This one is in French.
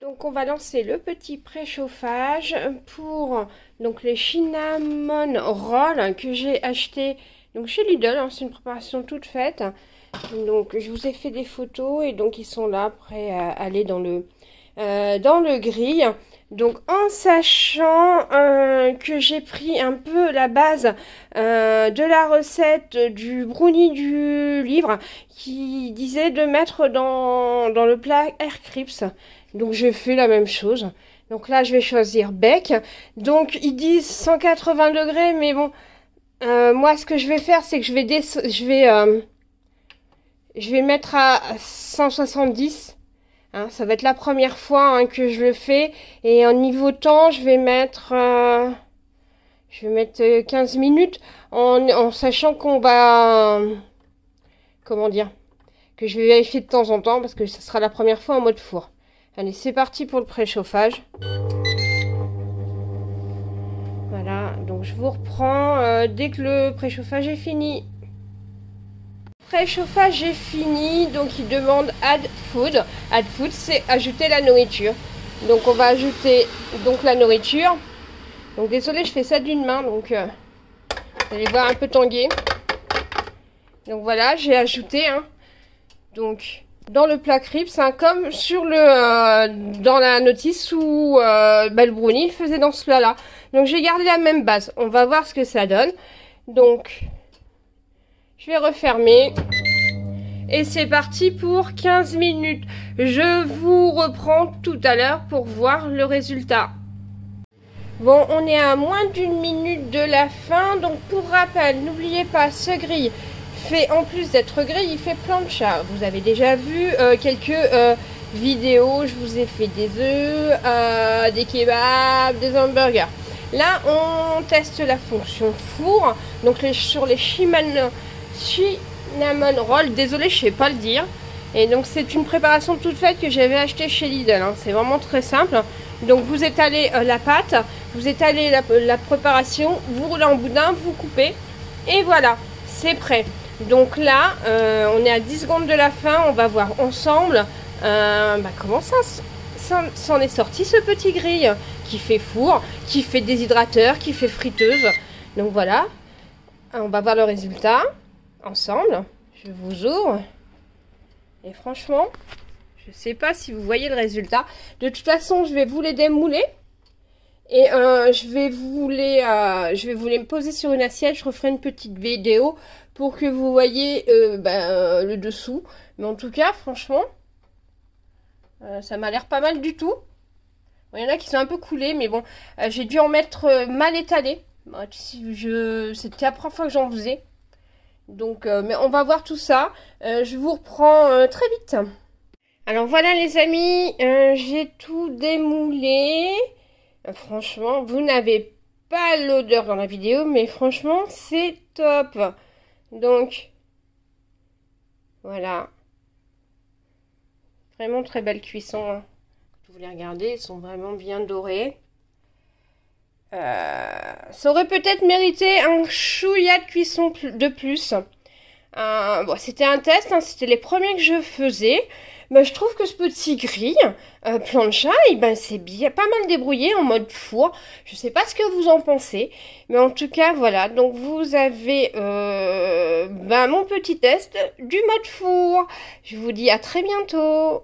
Donc on va lancer le petit préchauffage pour donc les cinnamon rolls que j'ai acheté donc chez Lidl, hein, c'est une préparation toute faite. Donc je vous ai fait des photos et donc ils sont là prêts à aller dans le grill. Donc en sachant que j'ai pris un peu la base de la recette du brownie du livre qui disait de mettre dans le plat Air Crips. Donc je fais la même chose. Donc là je vais choisir bec. Donc ils disent 180 degrés, mais bon, moi ce que je vais faire c'est que je vais mettre à 170. Hein, ça va être la première fois que je le fais. Et en niveau temps, je vais mettre 15 minutes en sachant qu'on va... comment dire? Que je vais vérifier de temps en temps parce que ce sera la première fois en mode four. Allez, c'est parti pour le préchauffage. Voilà, donc je vous reprends dès que le préchauffage est fini. Préchauffage est fini, donc il demande add food. Add food, c'est ajouter la nourriture. Donc on va ajouter donc la nourriture. Donc désolé, je fais ça d'une main, donc vous allez voir un peu tanguer. Donc voilà, j'ai ajouté donc dans le plat Crips, comme sur dans la notice où le brownie faisait dans ce plat-là. Donc j'ai gardé la même base. On va voir ce que ça donne. Donc je vais refermer. Et c'est parti pour 15 minutes. Je vous reprends tout à l'heure pour voir le résultat. Bon, on est à moins d'une minute de la fin. Donc pour rappel, n'oubliez pas, ce grill fait, en plus d'être grill, il fait plancha. Vous avez déjà vu quelques vidéos. Je vous ai fait des œufs, des kebabs, des hamburgers. Là, on teste la fonction four. Donc sur les cinnamon roll, désolé, je sais pas le dire. Et donc c'est une préparation toute faite que j'avais acheté chez Lidl. C'est vraiment très simple. Donc vous étalez la pâte, vous étalez la préparation, vous roulez en boudin, vous coupez et voilà, c'est prêt. Donc là, on est à 10 secondes de la fin. On va voir ensemble comment ça s'en est sorti ce petit grill qui fait four, qui fait déshydrateur, qui fait friteuse. Donc voilà, on va voir le résultat ensemble. Je vous ouvre et franchement je sais pas si vous voyez le résultat. De toute façon je vais vous les démouler et je vais vous les poser sur une assiette. Je referai une petite vidéo pour que vous voyez le dessous, mais en tout cas franchement ça m'a l'air pas mal du tout. Bon, il y en a qui sont un peu coulés, mais bon, j'ai dû en mettre mal étalé. C'était la première fois que j'en faisais. Donc, mais on va voir tout ça. Je vous reprends très vite. Alors voilà les amis, j'ai tout démoulé. Franchement, vous n'avez pas l'odeur dans la vidéo, mais franchement, c'est top. Donc, voilà. Vraiment très belle cuisson. Vous les regardez, ils sont vraiment bien dorés. Ça aurait peut-être mérité un chouïa de cuisson de plus. Bon, c'était un test, c'était les premiers que je faisais. Mais je trouve que ce petit grill plancha, c'est bien, pas mal débrouillé en mode four. Je sais pas ce que vous en pensez, mais en tout cas voilà. Donc vous avez mon petit test du mode four. Je vous dis à très bientôt.